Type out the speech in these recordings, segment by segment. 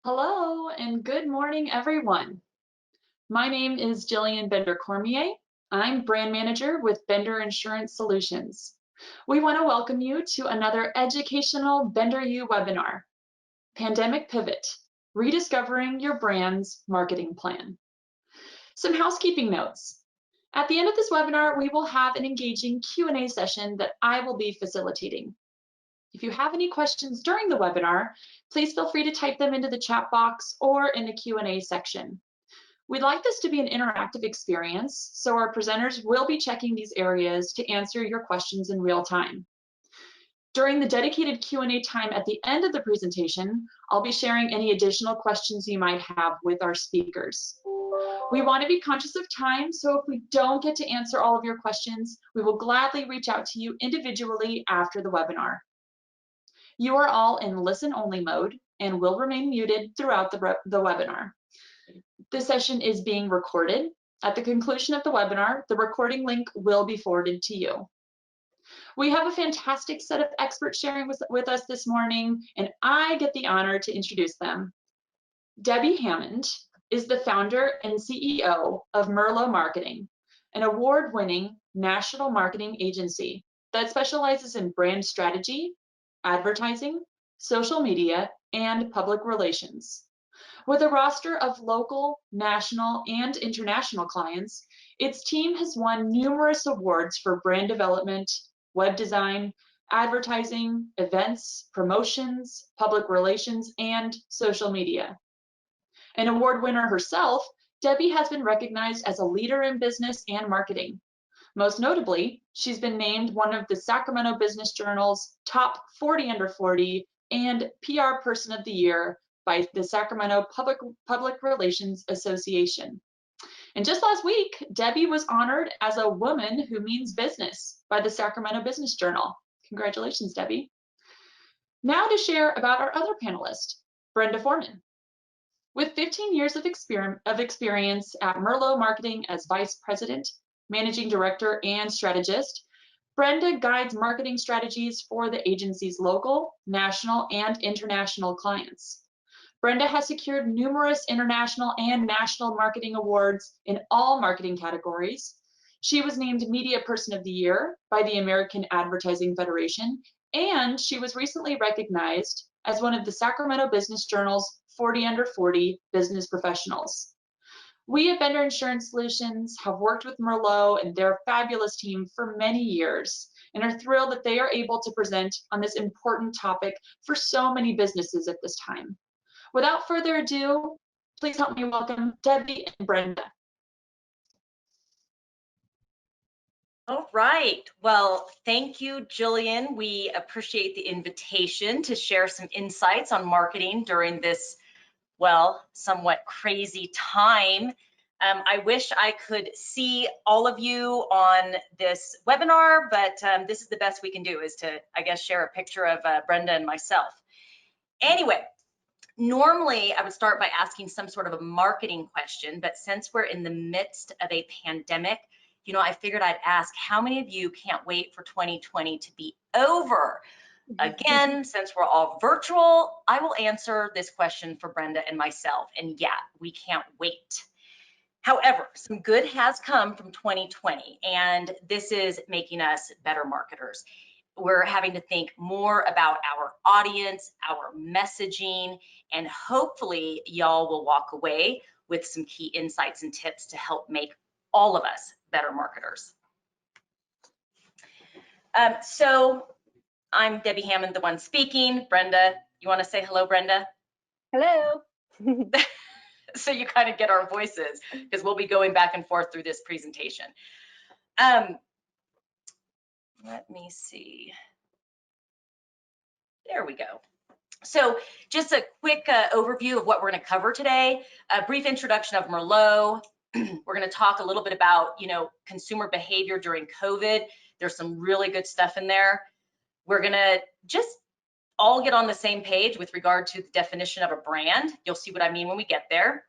Hello and good morning, everyone. My name is Jillian Bender-Cormier. I'm brand manager with Bender Insurance Solutions. We want to welcome you to another educational Bender U webinar, Pandemic Pivot, Rediscovering Your Brand's Marketing Plan. Some housekeeping notes. At the end of this webinar, we will have an engaging Q&A session that I will be facilitating. If you have any questions during the webinar, please feel free to type them into the chat box or in the Q&A section. We'd like this to be an interactive experience, so our presenters will be checking these areas to answer your questions in real time. During the dedicated Q&A time at the end of the presentation, I'll be sharing any additional questions you might have with our speakers. We want to be conscious of time, so if we don't get to answer all of your questions, we will gladly reach out to you individually after the webinar. You are all in listen-only mode and will remain muted throughout the webinar. This session is being recorded. At the conclusion of the webinar, the recording link will be forwarded to you. We have a fantastic set of experts sharing with us this morning, and I get the honor to introduce them. Debi Hammond is the founder and CEO of Merlot Marketing, an award-winning national marketing agency that specializes in brand strategy, advertising, social media, and public relations. With a roster of local, national, and international clients, its team has won numerous awards for brand development, web design, advertising, events, promotions, public relations, and social media. An award winner herself, Debi has been recognized as a leader in business and marketing. Most notably, she's been named one of the Sacramento Business Journal's top 40 under 40 and PR Person of the Year by the Sacramento Public Relations Association. And just last week, Debi was honored as a woman who means business by the Sacramento Business Journal. Congratulations, Debi. Now to share about our other panelist, Brenda Forman. With 15 years of experience at Merlot Marketing as Vice President, Managing Director, and Strategist, Brenda guides marketing strategies for the agency's local, national, and international clients. Brenda has secured numerous international and national marketing awards in all marketing categories. She was named Media Person of the Year by the American Advertising Federation, and she was recently recognized as one of the Sacramento Business Journal's 40 under 40 business professionals. We at Bender Insurance Solutions have worked with Merlot and their fabulous team for many years and are thrilled that they are able to present on this important topic for so many businesses at this time. Without further ado, please help me welcome Debi and Brenda. All right. Well, thank you, Jillian. We appreciate the invitation to share some insights on marketing during this, well, somewhat crazy time. I wish I could see all of you on this webinar, but this is the best we can do, is to, I guess, share a picture of Brenda and myself. Anyway, normally I would start by asking some sort of a marketing question, but since we're in the midst of a pandemic, you know, I figured I'd ask, how many of you can't wait for 2020 to be over? Again, since we're all virtual, I will answer this question for Brenda and myself. And yeah, we can't wait. However, some good has come from 2020, and this is making us better marketers. We're having to think more about our audience, our messaging, and hopefully y'all will walk away with some key insights and tips to help make all of us better marketers. So I'm Debi Hammond, the one speaking. Brenda, you want to say hello, Brenda? Hello. So you kind of get our voices, because we'll be going back and forth through this presentation. Let me see. There we go. So just a quick overview of what we're going to cover today. A brief introduction of Merlot. We're going to talk a little bit about, you know, consumer behavior during COVID. There's some really good stuff in there. We're going to just all get on the same page with regard to the definition of a brand. You'll see what I mean when we get there.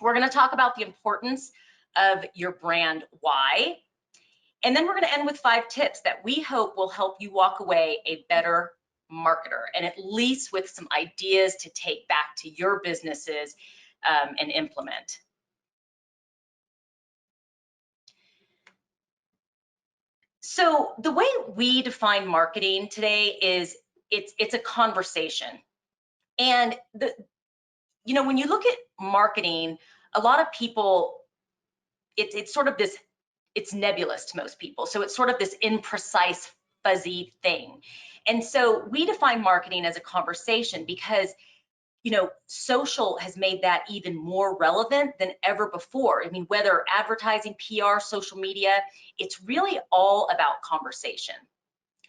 We're going to talk about the importance of your brand why. And then we're going to end with 5 tips that we hope will help you walk away a better marketer, and at least with some ideas to take back to your businesses and implement. So the way we define marketing today is it's a conversation. And when you look at marketing, a lot of people, it's sort of this, it's nebulous to most people. So it's sort of this imprecise, fuzzy thing. And so we define marketing as a conversation because social has made that even more relevant than ever before. I mean, whether advertising, PR, social media, it's really all about conversation.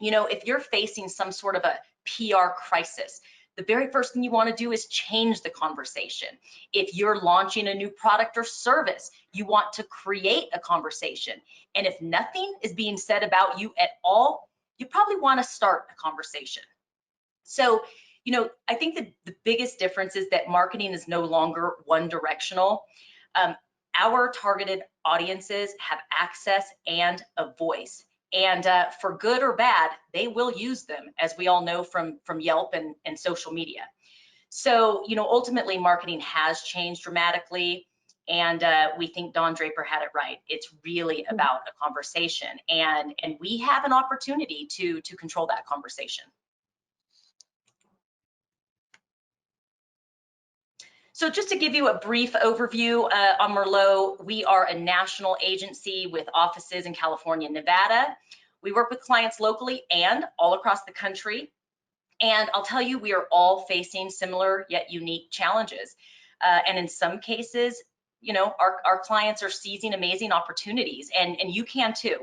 If you're facing some sort of a PR crisis, the very first thing you want to do is change the conversation. If you're launching a new product or service, you want to create a conversation. And if nothing is being said about you at all, you probably want to start a conversation. So, I think the biggest difference is that marketing is no longer one directional. Our targeted audiences have access and a voice. And for good or bad, they will use them, as we all know from Yelp and social media. So, ultimately, marketing has changed dramatically. And we think Don Draper had it right. It's really about a conversation. And we have an opportunity to control that conversation. So just to give you a brief overview on Merlot, we are a national agency with offices in California and Nevada. We work with clients locally and all across the country. And I'll tell you, we are all facing similar yet unique challenges. And in some cases, our clients are seizing amazing opportunities, and you can too.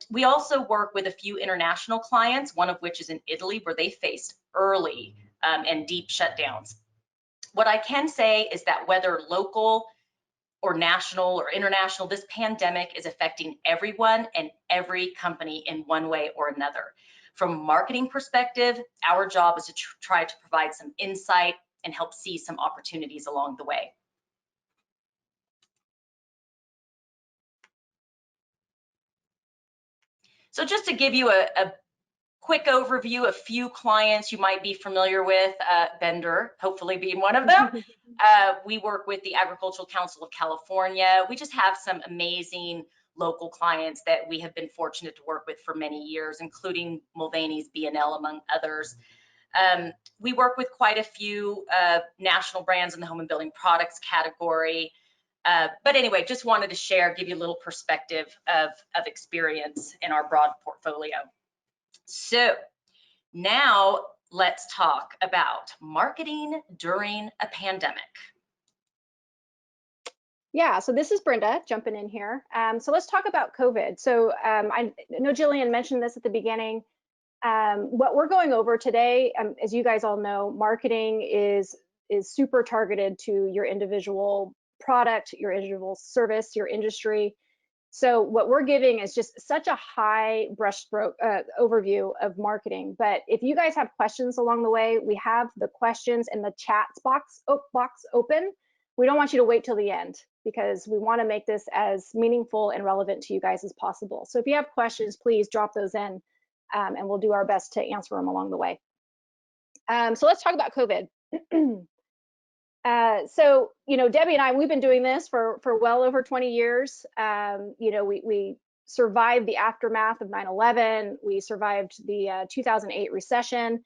We also work with a few international clients, one of which is in Italy, where they faced early and deep shutdowns. What I can say is that whether local or national or international, this pandemic is affecting everyone and every company in one way or another. From a marketing perspective, our job is to try to provide some insight and help see some opportunities along the way. So just to give you a quick overview, a few clients you might be familiar with, Bender, hopefully being one of them. We work with the Agricultural Council of California. We just have some amazing local clients that we have been fortunate to work with for many years, including Mulvaney's, B&L, among others. We work with quite a few national brands in the home and building products category. But anyway, just wanted to share, give you a little perspective of experience in our broad portfolio. So now let's talk about marketing during a pandemic. Yeah, so this is Brenda jumping in here. So let's talk about COVID. So I know Jillian mentioned this at the beginning. What we're going over today, as you guys all know, marketing is super targeted to your individual product, your individual service, your industry. So what we're giving is just such a high brushstroke overview of marketing. But if you guys have questions along the way, we have the questions in the chat box open. We don't want you to wait till the end because we want to make this as meaningful and relevant to you guys as possible. So if you have questions, please drop those in and we'll do our best to answer them along the way. So let's talk about COVID. So, Debbie and I, we've been doing this for well over 20 years. We survived the aftermath of 9/11. We survived the 2008 recession.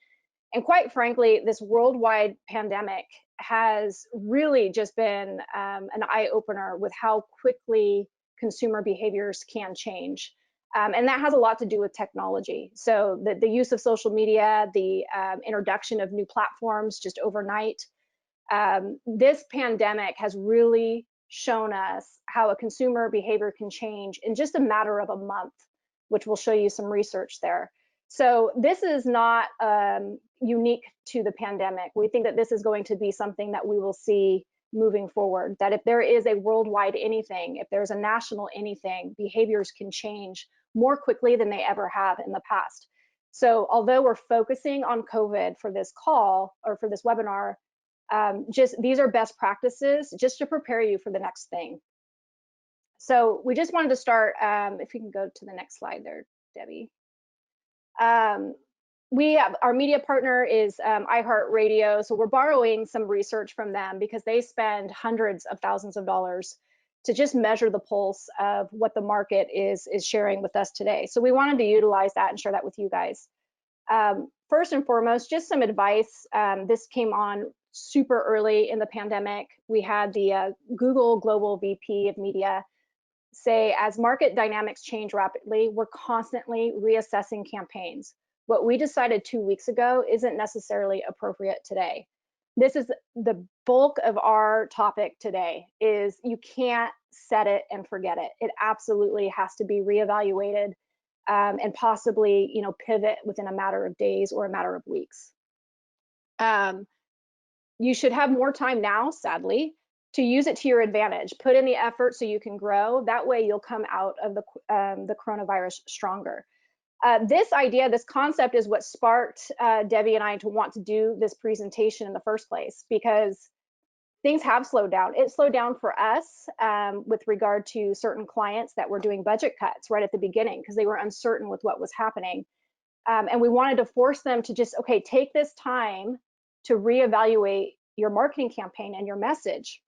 And quite frankly, this worldwide pandemic has really just been an eye-opener with how quickly consumer behaviors can change. And that has a lot to do with technology. So the use of social media, the introduction of new platforms just overnight. This pandemic has really shown us how a consumer behavior can change in just a matter of a month, which will show you some research there. So this is not unique to the pandemic. We think that this is going to be something that we will see moving forward, that if there is a worldwide anything, if there's a national anything, behaviors can change more quickly than they ever have in the past. So although we're focusing on COVID for this call or for this webinar, these are best practices just to prepare you for the next thing. So we just wanted to start, if you can go to the next slide there, Debbie. we have, our media partner is iHeartRadio, so we're borrowing some research from them because they spend hundreds of thousands of dollars to just measure the pulse of what the market is sharing with us today. So we wanted to utilize that and share that with you guys. First and foremost, just some advice. This came on super early in the pandemic. We had the Google Global VP of Media say, as market dynamics change rapidly, we're constantly reassessing campaigns. What we decided 2 weeks ago isn't necessarily appropriate today. This is the bulk of our topic today, is you can't set it and forget it. It absolutely has to be reevaluated and possibly, you know, pivot within a matter of days or a matter of weeks. You should have more time now, sadly, to use it to your advantage. Put in the effort so you can grow. That way you'll come out of the coronavirus stronger. This idea, this concept is what sparked Debbie and I to want to do this presentation in the first place, because things have slowed down. It slowed down for us with regard to certain clients that were doing budget cuts right at the beginning because they were uncertain with what was happening. And we wanted to force them to just, okay, take this time to reevaluate your marketing campaign and your message.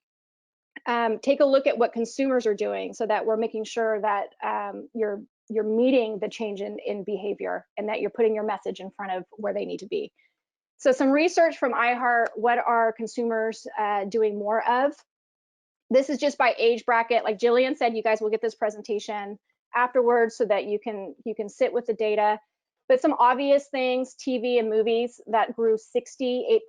Take a look at what consumers are doing so that we're making sure that you're meeting the change in behavior and that you're putting your message in front of where they need to be. So some research from iHeart, what are consumers doing more of? This is just by age bracket. Like Jillian said, you guys will get this presentation afterwards so that you can sit with the data. But some obvious things: TV and movies, that grew 68%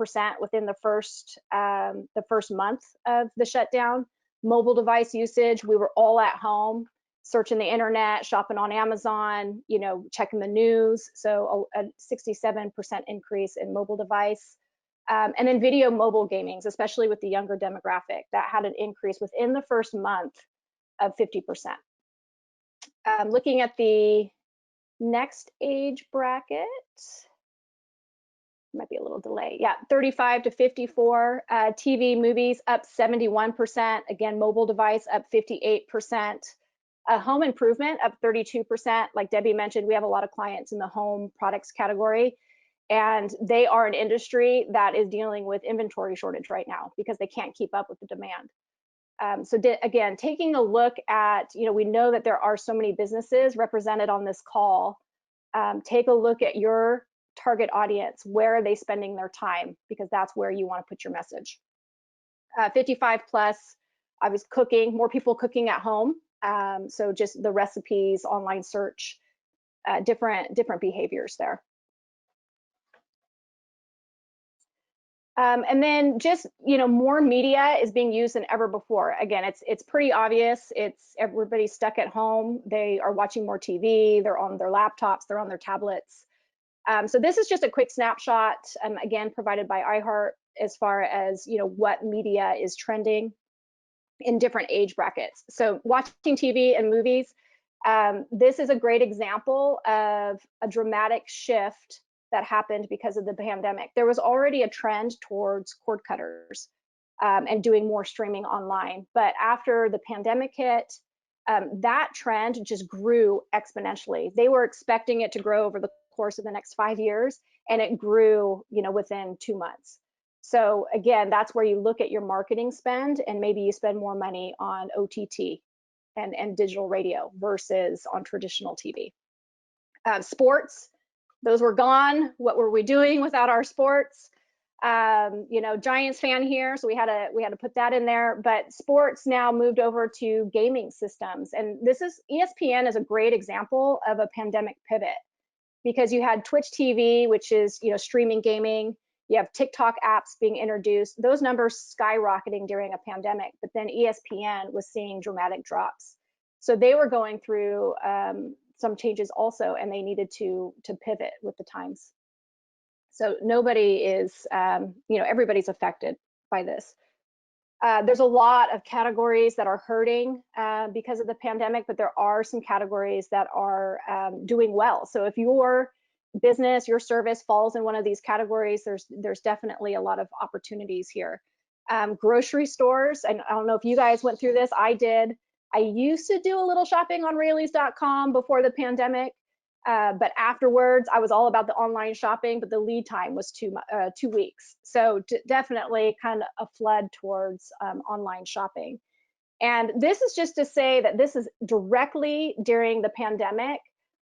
within the first month of the shutdown. Mobile device usage, we were all at home, searching the internet, shopping on Amazon, you know, checking the news. So a 67% increase in mobile device. And then video mobile gamings, especially with the younger demographic, that had an increase within the first month of 50%. Looking at the next age bracket, might be a little delay. Yeah, 35 to 54, TV, movies up 71%. Again, mobile device up 58%. Home improvement up 32%. Like Debbie mentioned, we have a lot of clients in the home products category, and they are an industry that is dealing with inventory shortage right now because they can't keep up with the demand. So again, taking a look at, you know, we know that there are so many businesses represented on this call. Take a look at your target audience. Where are they spending their time? Because that's where you want to put your message. 55 plus, I was cooking, more people cooking at home. So just the recipes, online search, different behaviors there. And then just, you know, more media is being used than ever before. Again, it's pretty obvious. It's everybody's stuck at home. They are watching more TV. They're on their laptops. They're on their tablets. So this is just a quick snapshot, again, provided by iHeart, as far as, you know, what media is trending in different age brackets. So watching TV and movies, this is a great example of a dramatic shift that happened because of the pandemic. There was already a trend towards cord cutters and doing more streaming online. But after the pandemic hit, that trend just grew exponentially. They were expecting it to grow over the course of the next 5 years, and it grew, you know, within 2 months. So again, that's where you look at your marketing spend, and maybe you spend more money on OTT and digital radio versus on traditional TV. Sports, those were gone. What were we doing without our sports? You know, Giants fan here, so we had to put that in there. But sports now moved over to gaming systems, and ESPN is a great example of a pandemic pivot, because you had Twitch TV, which is, you know, streaming gaming. You have TikTok apps being introduced. Those numbers skyrocketing during a pandemic, but then ESPN was seeing dramatic drops. So they were going through some changes also, and they needed to pivot with the times. So nobody is, you know, everybody's affected by this. There's a lot of categories that are hurting because of the pandemic, but there are some categories that are doing well. So if your business, your service falls in one of these categories, there's definitely a lot of opportunities here. Grocery stores, and I don't know if you guys went through this, I did. I used to do a little shopping on Raley's.com before the pandemic. But afterwards, I was all about the online shopping, but the lead time was 2 weeks. So definitely kind of a flood towards online shopping. And this is just to say that this is directly during the pandemic,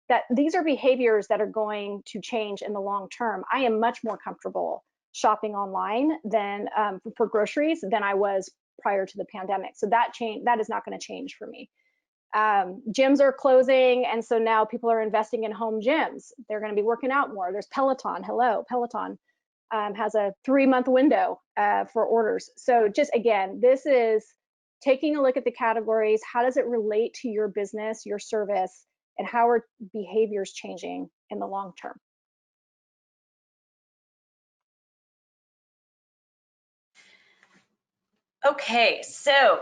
that these are behaviors that are going to change in the long term. I am much more comfortable shopping online than for groceries than I was prior to the pandemic. So that is not going to change for me. Gyms are closing, and so now people are investing in home gyms. They're going to be working out more. There's Peloton. Hello, Peloton has a 3-month window for orders. So just again, this is taking a look at the categories. How does it relate to your business, your service, and how are behaviors changing in the long term? Okay, so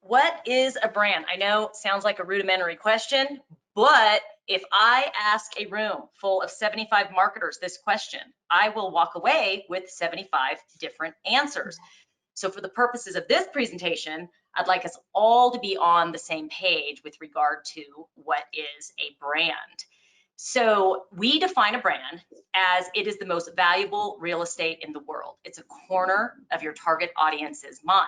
what is a brand? I know it sounds like a rudimentary question, but if I ask a room full of 75 marketers this question, I will walk away with 75 different answers. So for the purposes of this presentation, I'd like us all to be on the same page with regard to what is a brand. So we define a brand as it is the most valuable real estate in the world. It's a corner of your target audience's mind.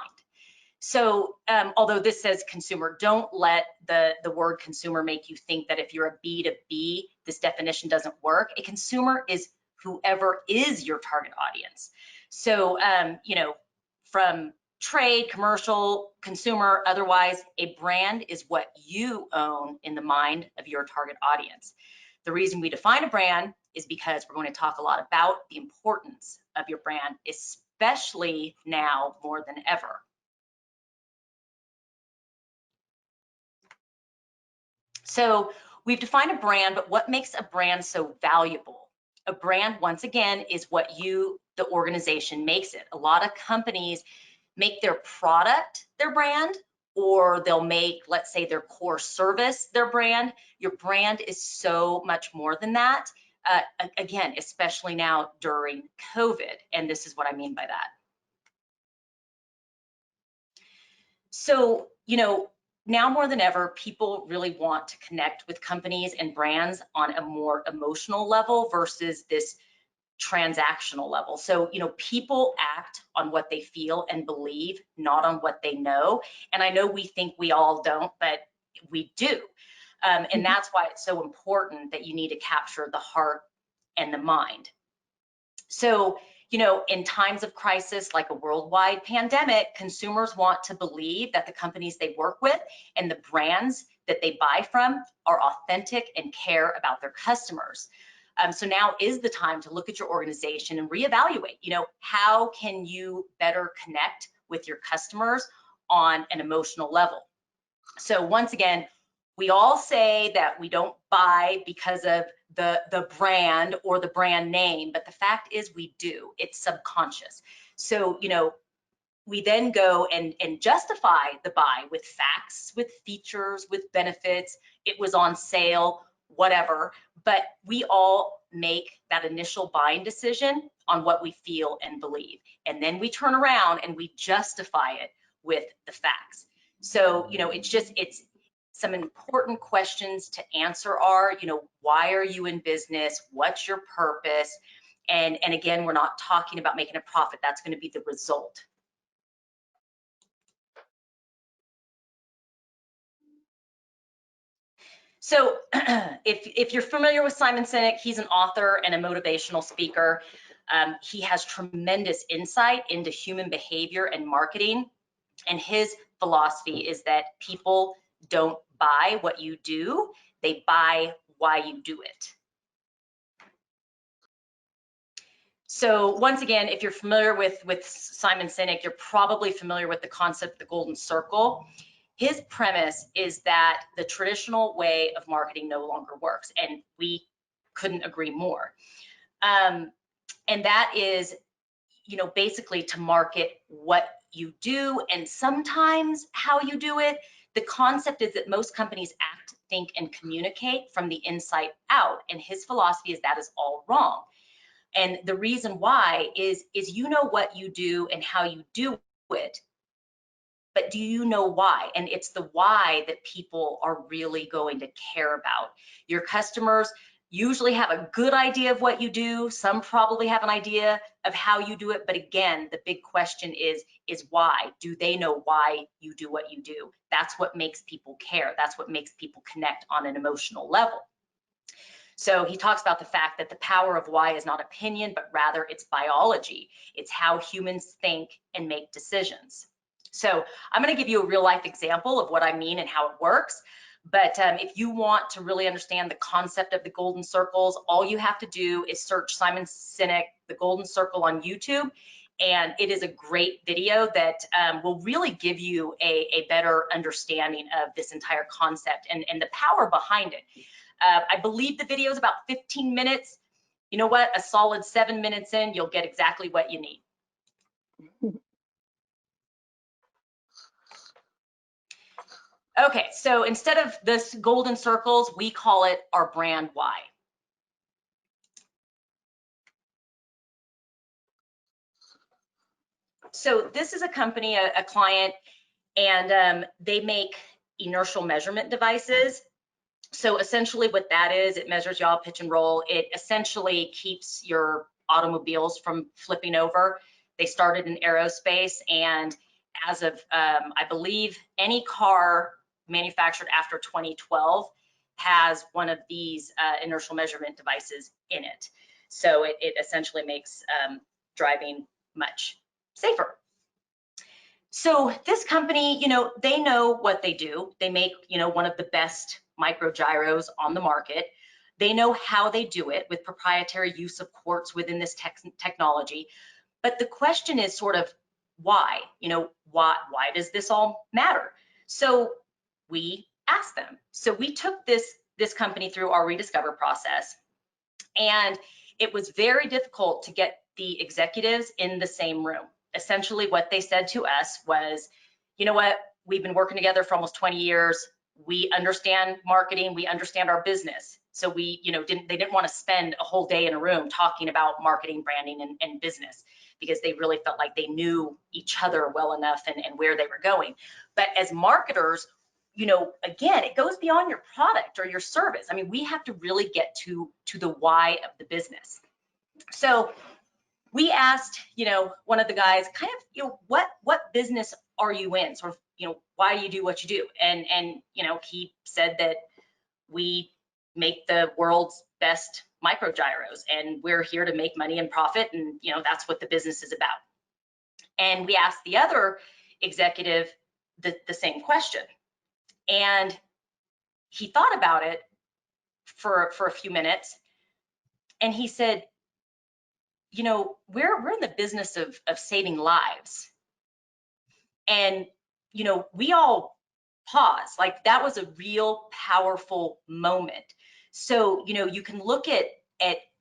So although this says consumer, don't let the word consumer make you think that if you're a B2B, this definition doesn't work. A consumer is whoever is your target audience. So, you know, from trade, commercial, consumer, otherwise, a brand is what you own in the mind of your target audience. The reason we define a brand is because we're going to talk a lot about the importance of your brand, especially now more than ever. So we've defined a brand, but what makes a brand so valuable? A brand, once again, is what you, the organization, makes it. A lot of companies make their product their brand, or they'll make, let's say, their core service their brand. Your brand is so much more than that. Again, especially now during COVID, and this is what I mean by that. So, you know, now more than ever, people really want to connect with companies and brands on a more emotional level versus this transactional level. So, you know, people act on what they feel and believe, not on what they know. And I know we think we all don't, but we do. And that's why it's so important that you need to capture the heart and the mind. So, you know, in times of crisis like a worldwide pandemic, consumers want to believe that the companies they work with and the brands that they buy from are authentic and care about their customers. So now is the time to look at your organization and reevaluate, you know, how can you better connect with your customers on an emotional level? So once again, we all say that we don't buy because of the brand or the brand name, but the fact is we do. It's subconscious. So, you know, we then go and justify the buy with facts, with features, with benefits. It was on sale, whatever. But we all make that initial buying decision on what we feel and believe. And then we turn around and we justify it with the facts. So, you know, it's some important questions to answer are, you know, why are you in business? What's your purpose? And again, we're not talking about making a profit. That's going to be the result. So if you're familiar with Simon Sinek, he's an author and a motivational speaker. He has tremendous insight into human behavior and marketing. And his philosophy is that people don't buy what you do, they buy why you do it. So once again, if you're familiar with Simon Sinek, you're probably familiar with the concept of the golden circle. His premise is that the traditional way of marketing no longer works, and we couldn't agree more. And that is, you know, basically to market what you do and sometimes how you do it. The concept is that most companies act, think, and communicate from the inside out, and his philosophy is that is all wrong. And the reason why is you know what you do and how you do it, but do you know why? And it's the why that people are really going to care about. Your customers usually have a good idea of what you do. Some probably have an idea of how you do it. But again, the big question is why? Do they know why you do what you do? That's what makes people care. That's what makes people connect on an emotional level. So he talks about the fact that the power of why is not opinion, but rather it's biology. It's how humans think and make decisions. So I'm going to give you a real life example of what I mean and how it works. But if you want to really understand the concept of the golden circles, all you have to do is search Simon Sinek, the golden circle on YouTube. And it is a great video that will really give you a better understanding of this entire concept and the power behind it. I believe the video is about 15 minutes. You know what? A solid 7 minutes in, you'll get exactly what you need. Okay, so instead of this golden circles, we call it our brand why. So this is a company, a client, and they make inertial measurement devices. So essentially what that is, it measures yaw, pitch, and roll. It essentially keeps your automobiles from flipping over. They started in aerospace, and as of, I believe, any car manufactured after 2012 has one of these inertial measurement devices in it. So it essentially makes driving much safer. So this company, they know what they do. They make, one of the best micro gyros on the market. They know how they do it with proprietary use of quartz within this technology. But the question is sort of why? Why does this all matter? So we asked them. So we took this company through our Rediscover process, and it was very difficult to get the executives in the same room. Essentially what they said to us was, you know what, we've been working together for almost 20 years. We understand marketing, we understand our business. So we, they didn't want to spend a whole day in a room talking about marketing, branding, and business, because they really felt like they knew each other well enough and where they were going. But as marketers, again, it goes beyond your product or your service. I mean, we have to really get to the why of the business. So we asked, one of the guys, kind of, what business are you in? Sort of, why do you do what you do? And he said that we make the world's best micro gyros, and we're here to make money and profit, and that's what the business is about. And we asked the other executive the same question, and he thought about it for a few minutes, and he said, we're in the business of saving lives. And, we all pause. Like, that was a real powerful moment. So, you can look at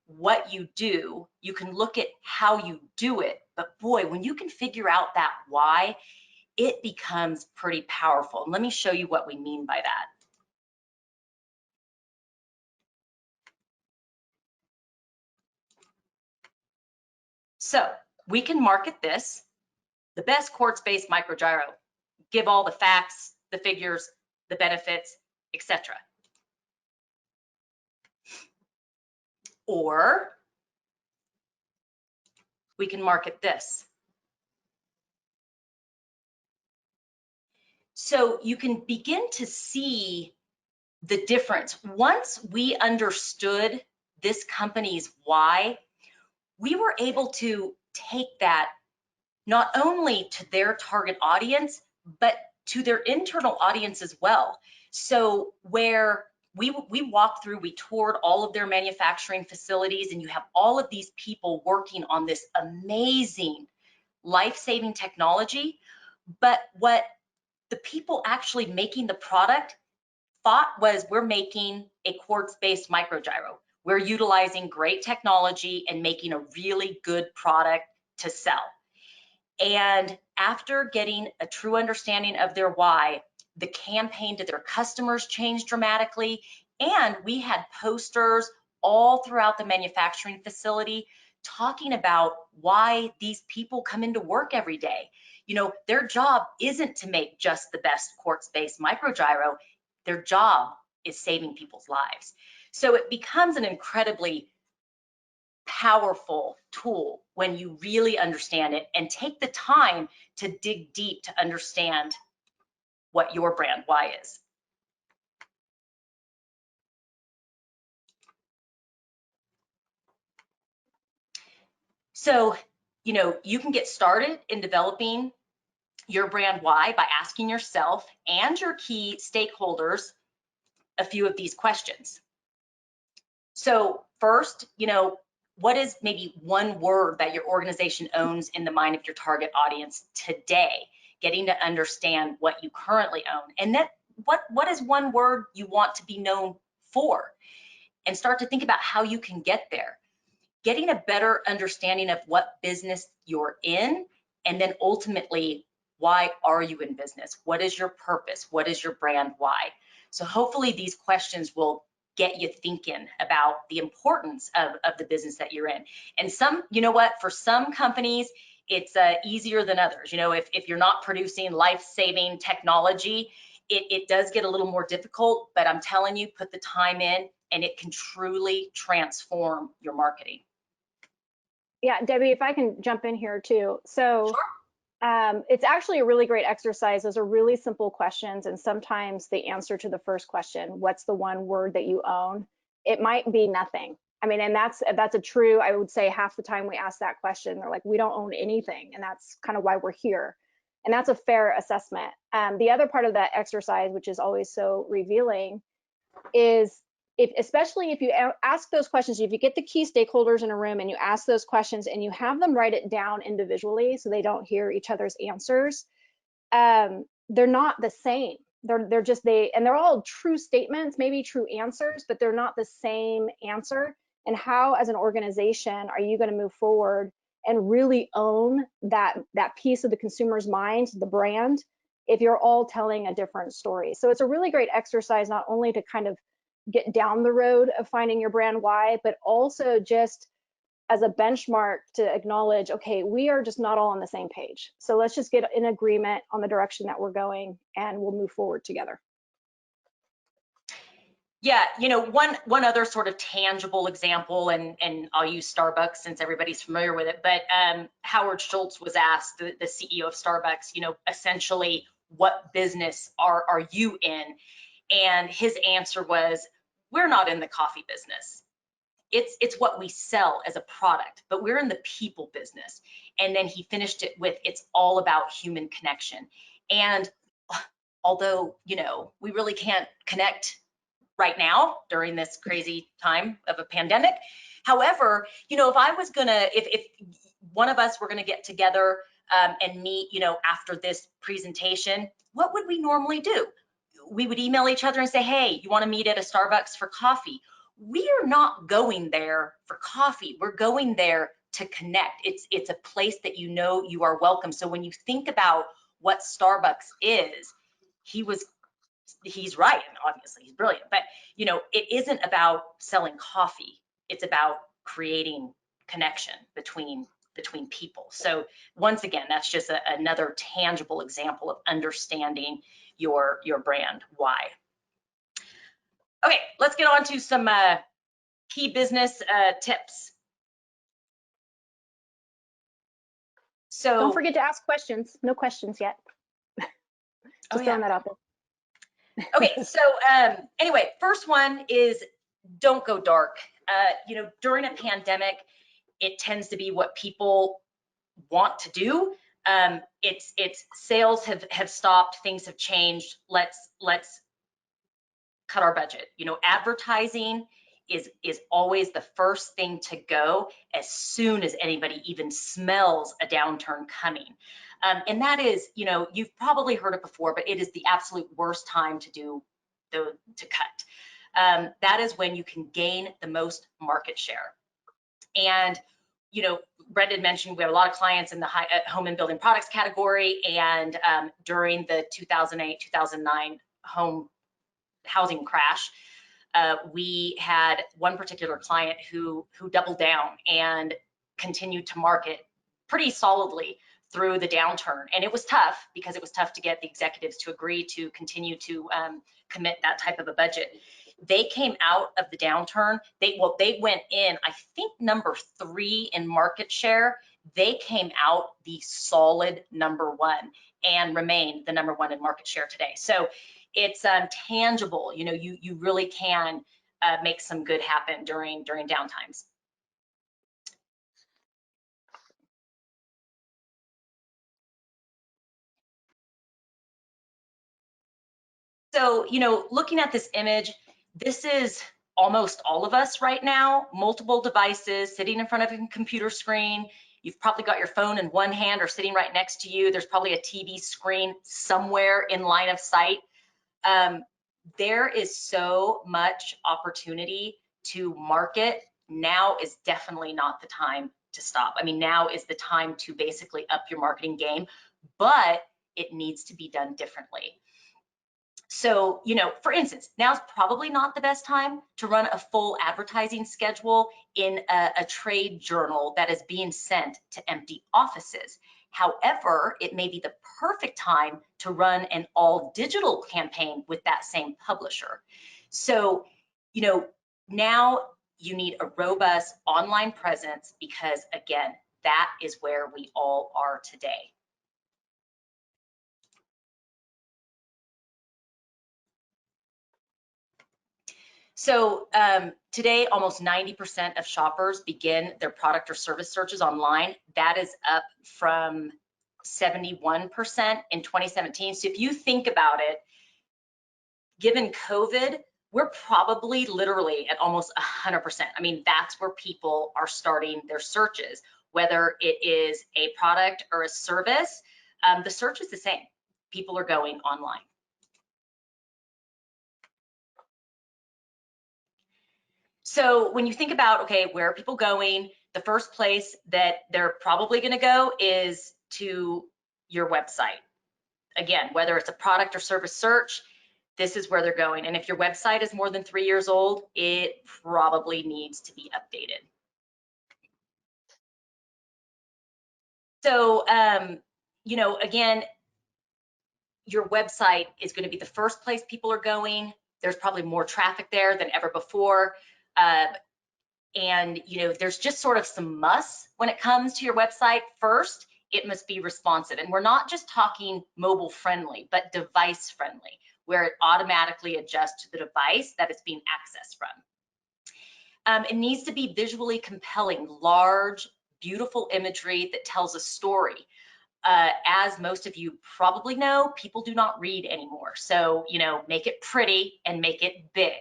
what you do, you can look at how you do it, but boy, when you can figure out that why, it becomes pretty powerful. And let me show you what we mean by that. So we can market this, the best quartz-based microgyro, give all the facts, the figures, the benefits, etc. Or we can market this. So you can begin to see the difference. Once we understood this company's why, we were able to take that not only to their target audience, but to their internal audience as well. So where we walked through, we toured all of their manufacturing facilities, and you have all of these people working on this amazing life-saving technology. But what the people actually making the product thought was, we're making a quartz-based microgyro. We're utilizing great technology and making a really good product to sell. And after getting a true understanding of their why, the campaign to their customers changed dramatically. And we had posters all throughout the manufacturing facility talking about why these people come into work every day. you know, their job isn't to make just the best quartz-based microgyro. Their job is saving people's lives. So it becomes an incredibly powerful tool when you really understand it and take the time to dig deep to understand what your brand why is. So, you know, you can get started in developing your brand why by asking yourself and your key stakeholders a few of these questions. So first, you know, what is maybe one word that your organization owns in the mind of your target audience today? Getting to understand what you currently own, and then what is one word you want to be known for, and start to think about how you can get there. Getting a better understanding of what business you're in, and then ultimately, why are you in business? What is your purpose? What is your brand why? So hopefully these questions will get you thinking about the importance of the business that you're in. And some, you know what, for some companies, it's easier than others. You know, if you're not producing life-saving technology, it does get a little more difficult, but I'm telling you, put the time in and it can truly transform your marketing. Yeah, Debbie, if I can jump in here too. So Sure. it's actually a really great exercise. Those are really simple questions. And sometimes the answer to the first question, what's the one word that you own? It might be nothing. I mean, and that's a true, I would say half the time we ask that question, they're like, we don't own anything. And that's kind of why we're here. And that's a fair assessment. The other part of that exercise, which is always so revealing, is especially if you ask those questions, if you get the key stakeholders in a room and you ask those questions and you have them write it down individually so they don't hear each other's answers, they're not the same. They're just and they're all true statements, maybe true answers, but they're not the same answer. And how, as an organization, are you going to move forward and really own that piece of the consumer's mind, the brand, if you're all telling a different story? So it's a really great exercise, not only to kind of get down the road of finding your brand why, but also just as a benchmark to acknowledge, okay, we are just not all on the same page. So let's just get in agreement on the direction that we're going and we'll move forward together. Yeah, you know, one other sort of tangible example, and I'll use Starbucks since everybody's familiar with it, but Howard Schultz was asked, the CEO of Starbucks, you know, essentially, what business are you in? And his answer was, we're not in the coffee business. It's what we sell as a product, but we're in the people business. And then he finished it with, it's all about human connection. And although, you know, we really can't connect right now during this crazy time of a pandemic. However, you know, if I was gonna, if one of us were gonna get together and meet, you know, after this presentation, what would we normally do? We would email each other and say, hey, you wanna meet at a Starbucks for coffee? We are not going there for coffee. We're going there to connect. It's a place that you know you are welcome. So when you think about what Starbucks is, he's right, and obviously he's brilliant, but you know, it isn't about selling coffee. It's about creating connection between people. So once again, that's just another tangible example of understanding your brand why. Okay, let's get on to some key business tips. So don't forget to ask questions. No questions yet. Just throwing that out there. Okay, so anyway, first one is don't go dark. You know, during a pandemic, it tends to be what people want to do. It's sales have stopped, things have changed. Let's cut our budget. You know, advertising is always the first thing to go as soon as anybody even smells a downturn coming. And that is, you know, you've probably heard it before, but it is the absolute worst time to cut. That is when you can gain the most market share. And, you know, Brenda mentioned we have a lot of clients in the home and building products category, and during the 2008-2009 home housing crash, we had one particular client who doubled down and continued to market pretty solidly through the downturn. And it was tough because it was tough to get the executives to agree to continue to commit that type of a budget. They came out of the downturn. They went in, I think, number 3 in market share. They came out the solid number 1 and remain the number 1 in market share today. So it's tangible. You know, you really can make some good happen during downtimes. So, you know, looking at this image, this is almost all of us right now, multiple devices sitting in front of a computer screen. You've probably got your phone in one hand or sitting right next to you. There's probably a TV screen somewhere in line of sight. There is so much opportunity to market. Now is definitely not the time to stop. I mean, now is the time to basically up your marketing game, but it needs to be done differently. So, you know, for instance, now's probably not the best time to run a full advertising schedule in a trade journal that is being sent to empty offices. However, it may be the perfect time to run an all digital campaign with that same publisher. So, you know, now you need a robust online presence because, again, that is where we all are today. So today, almost 90% of shoppers begin their product or service searches online. That is up from 71% in 2017. So if you think about it, given COVID, we're probably literally at almost 100%. I mean, that's where people are starting their searches, whether it is a product or a service, the search is the same. People are going online. So when you think about, okay, where are people going? The first place that they're probably going to go is to your website. Again, whether it's a product or service search, this is where they're going. And if your website is more than 3 years old, it probably needs to be updated. So, you know, again, your website is going to be the first place people are going. There's probably more traffic there than ever before. And, you know, there's just sort of some musts when it comes to your website. First, it must be responsive. And we're not just talking mobile friendly, but device friendly, where it automatically adjusts to the device that it's being accessed from. It needs to be visually compelling, large, beautiful imagery that tells a story. As most of you probably know, people do not read anymore. So, you know, make it pretty and make it big.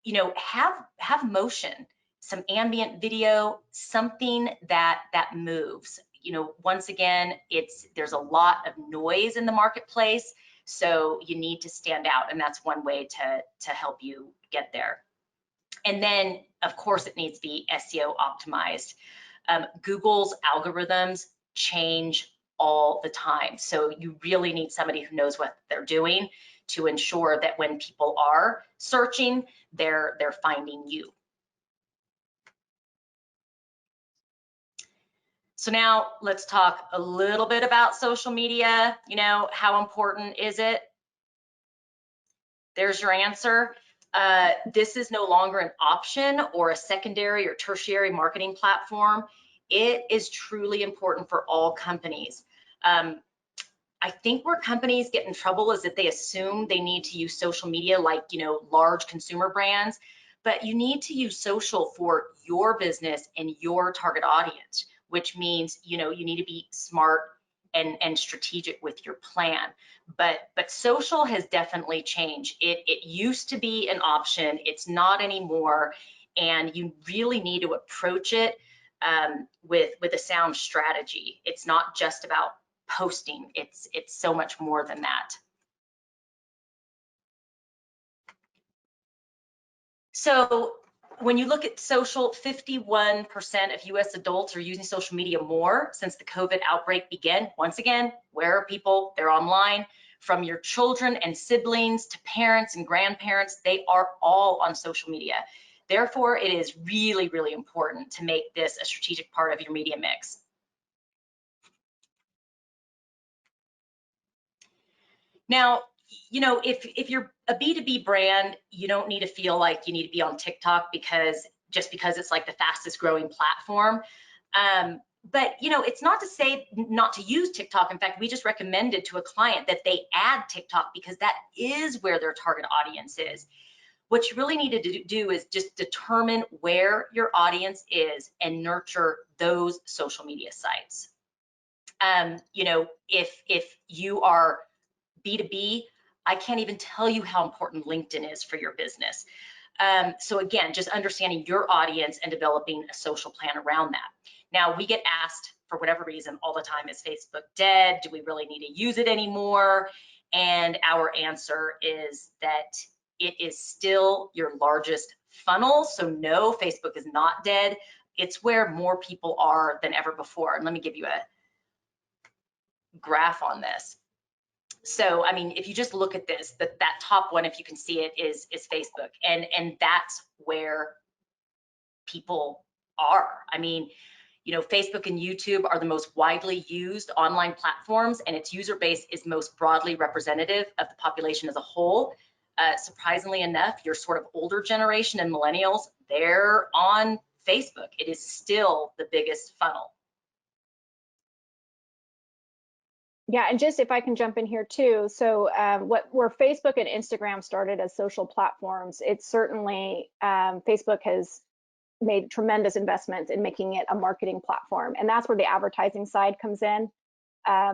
You know, have motion, some ambient video, something that moves. You know, once again, there's a lot of noise in the marketplace, so you need to stand out, and that's one way to help you get there. And then, of course, it needs to be SEO optimized. Google's algorithms change all the time, so you really need somebody who knows what they're doing to ensure that when people are searching, they're finding you. So now let's talk a little bit about social media. You know, how important is it? There's your answer. This is no longer an option or a secondary or tertiary marketing platform. It is truly important for all companies. I think where companies get in trouble is that they assume they need to use social media like, you know, large consumer brands, but you need to use social for your business and your target audience, which means, you know, you need to be smart and strategic with your plan. But social has definitely changed. It used to be an option. It's not anymore. And you really need to approach it with a sound strategy. It's not just about posting. It's so much more than that. So when you look at social, 51% of US adults are using social media more since the COVID outbreak began. Once again, where are people? They're online. From your children and siblings to parents and grandparents, they are all on social media. Therefore, it is really, really important to make this a strategic part of your media mix. Now, you know, if you're a B2B brand, you don't need to feel like you need to be on TikTok just because it's like the fastest growing platform. But you know, it's not to say not to use TikTok. In fact, we just recommended to a client that they add TikTok because that is where their target audience is. What you really need to do is just determine where your audience is and nurture those social media sites. You know, if you are B2B, I can't even tell you how important LinkedIn is for your business. So again, just understanding your audience and developing a social plan around that. Now, we get asked for whatever reason all the time, is Facebook dead? Do we really need to use it anymore? And our answer is that it is still your largest funnel. So no, Facebook is not dead. It's where more people are than ever before. And let me give you a graph on this. So, I mean, if you just look at this, that top one, if you can see it, is Facebook, and that's where people are. I mean, you know, Facebook and YouTube are the most widely used online platforms, and its user base is most broadly representative of the population as a whole. Surprisingly enough, your sort of older generation and millennials, they're on Facebook. It is still the biggest funnel. Yeah, and just if I can jump in here too, so where Facebook and Instagram started as social platforms, it's certainly Facebook has made tremendous investments in making it a marketing platform, and that's where the advertising side comes in.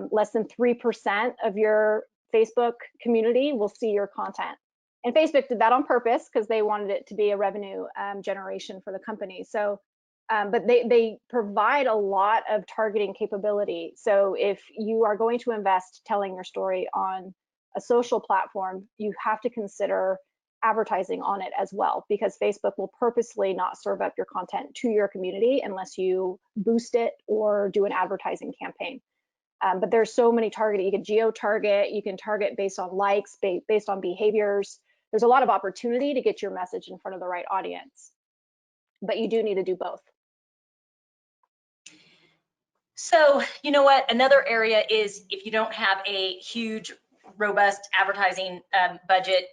Less than 3% of your Facebook community will see your content, and Facebook did that on purpose because they wanted it to be a revenue generation for the company. So. But they provide a lot of targeting capability. So if you are going to invest telling your story on a social platform, you have to consider advertising on it as well, because Facebook will purposely not serve up your content to your community unless you boost it or do an advertising campaign. But there's so many targeting. You can geo-target, you can target based on likes, based on behaviors. There's a lot of opportunity to get your message in front of the right audience, but you do need to do both. So, you know what, another area is if you don't have a huge, robust advertising budget,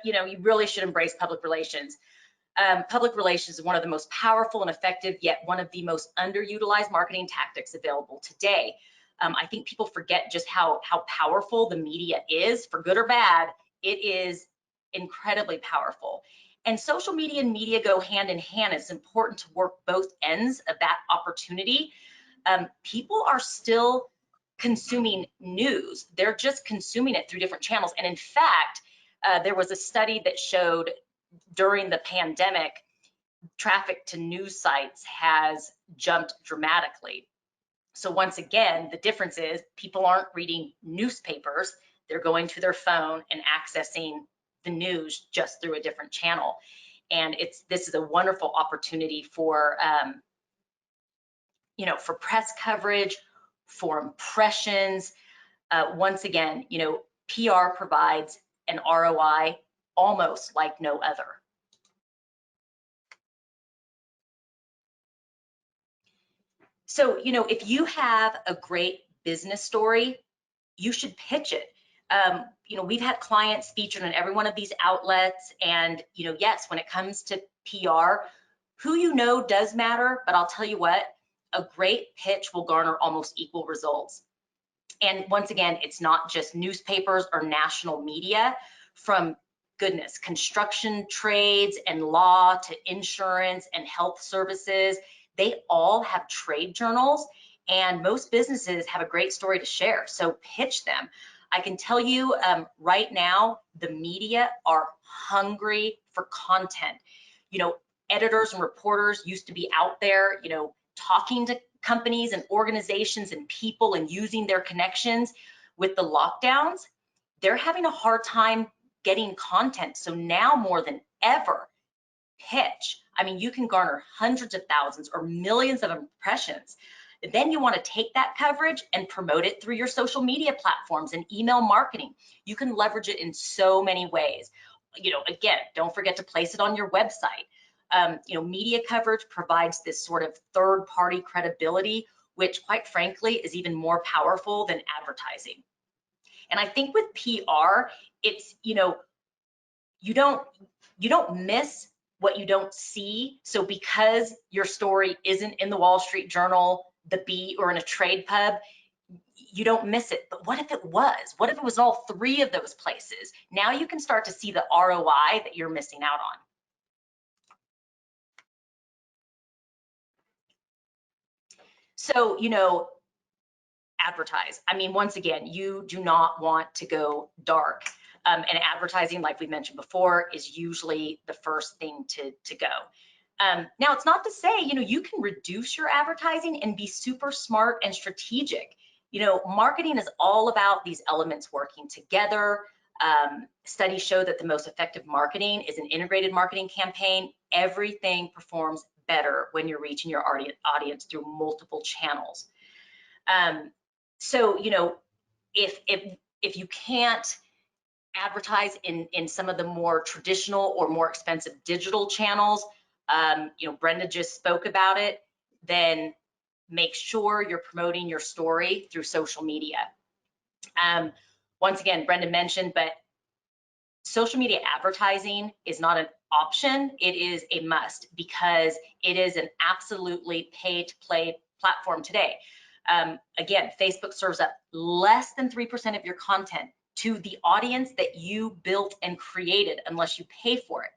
you know, you really should embrace public relations. Public relations is one of the most powerful and effective, yet one of the most underutilized marketing tactics available today. I think people forget just how powerful the media is, for good or bad. It is incredibly powerful. And social media and media go hand in hand. It's important to work both ends of that opportunity. People are still consuming news. They're just consuming it through different channels. And in fact, there was a study that showed during the pandemic, traffic to news sites has jumped dramatically. So once again, the difference is people aren't reading newspapers. They're going to their phone and accessing the news just through a different channel. And this is a wonderful opportunity for you know, for press coverage, for impressions. Once again, you know, PR provides an ROI almost like no other. So, you know, if you have a great business story, you should pitch it. You know, we've had clients featured on every one of these outlets, and, you know, yes, when it comes to PR, who you know does matter, but I'll tell you what, a great pitch will garner almost equal results. And once again, it's not just newspapers or national media. From goodness, construction trades and law to insurance and health services, they all have trade journals, and most businesses have a great story to share, so pitch them. I can tell you right now, the media are hungry for content. You know, editors and reporters used to be out there, you know, talking to companies and organizations and people and using their connections. With the lockdowns, they're having a hard time getting content. So now more than ever, pitch. I mean, you can garner hundreds of thousands or millions of impressions. Then you want to take that coverage and promote it through your social media platforms and email marketing. You can leverage it in so many ways. You know, again, don't forget to place it on your website. You know, media coverage provides this sort of third-party credibility, which quite frankly is even more powerful than advertising. And I think with PR, it's, you know, you don't miss what you don't see. So because your story isn't in the Wall Street Journal, the Beat, or in a trade pub, you don't miss it. But what if it was? What if it was all three of those places? Now you can start to see the ROI that you're missing out on. So, you know, advertise. I mean, once again, you do not want to go dark. And advertising, like we mentioned before, is usually the first thing to go. Now, it's not to say, you know, you can reduce your advertising and be super smart and strategic. You know, marketing is all about these elements working together. Studies show that the most effective marketing is an integrated marketing campaign. Everything performs better when you're reaching your audience through multiple channels. So, you know, if you can't advertise in some of the more traditional or more expensive digital channels, you know, Brenda just spoke about it, then make sure you're promoting your story through social media. Once again, Brenda mentioned, but social media advertising is not an option, it is a must, because it is an absolutely pay-to-play platform today. Again, Facebook serves up less than 3% of your content to the audience that you built and created unless you pay for it.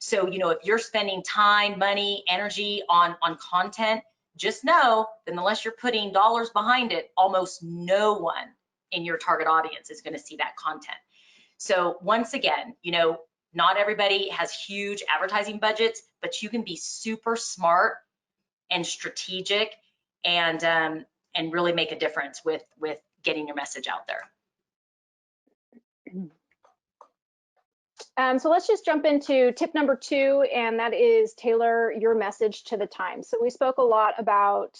So, you know, if you're spending time, money, energy on content, just know that unless you're putting dollars behind it, almost no one in your target audience is going to see that content. So once again, you know, not everybody has huge advertising budgets, but you can be super smart and strategic and really make a difference with getting your message out there. So let's just jump into tip number 2, and that is tailor your message to the time. So we spoke a lot about,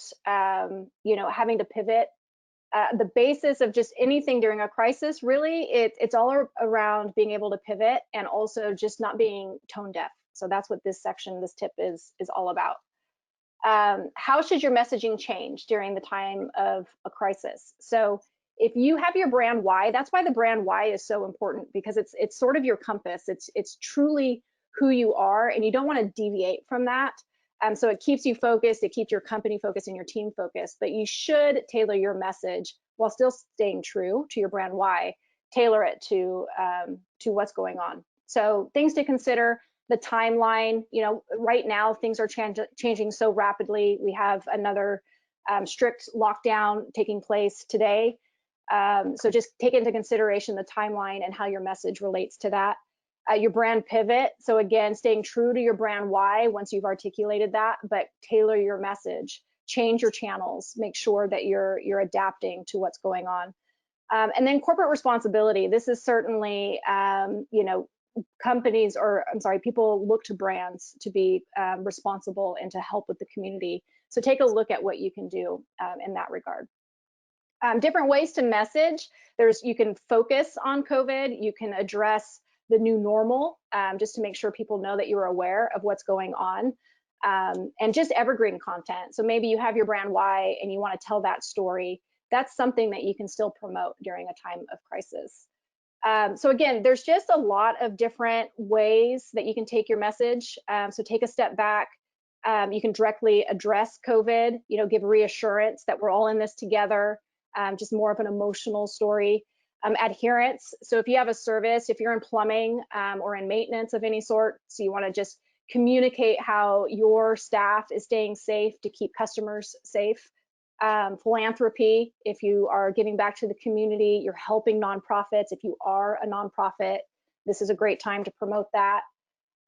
you know, having to pivot. The basis of just anything during a crisis, really, it's all around being able to pivot and also just not being tone deaf. So that's what this section, this tip is all about. How should your messaging change during the time of a crisis? So if you have your brand why, that's why the brand why is so important, because it's sort of your compass. It's truly who you are, and you don't want to deviate from that. So it keeps you focused, it keeps your company focused and your team focused, but you should tailor your message while still staying true to your brand why, tailor it to what's going on. So things to consider: the timeline. You know, right now things are changing so rapidly. We have another strict lockdown taking place today. So just take into consideration the timeline and how your message relates to that. Your brand pivot. So again, staying true to your brand why once you've articulated that, but tailor your message, change your channels, make sure that you're adapting to what's going on. And then corporate responsibility. This is certainly, you know, companies, or I'm sorry, people look to brands to be responsible and to help with the community. So take a look at what you can do in that regard. Different ways to message. You can focus on COVID, you can address the new normal, just to make sure people know that you're aware of what's going on, and just evergreen content. So maybe you have your brand why and you want to tell that story. That's something that you can still promote during a time of crisis. So again, there's just a lot of different ways that you can take your message. So take a step back. You can directly address COVID, you know, give reassurance that we're all in this together. Just more of an emotional story. Adherence. So if you have a service, if you're in plumbing or in maintenance of any sort, so you want to just communicate how your staff is staying safe to keep customers safe. Philanthropy, if you are giving back to the community, you're helping nonprofits. If you are a nonprofit, this is a great time to promote that.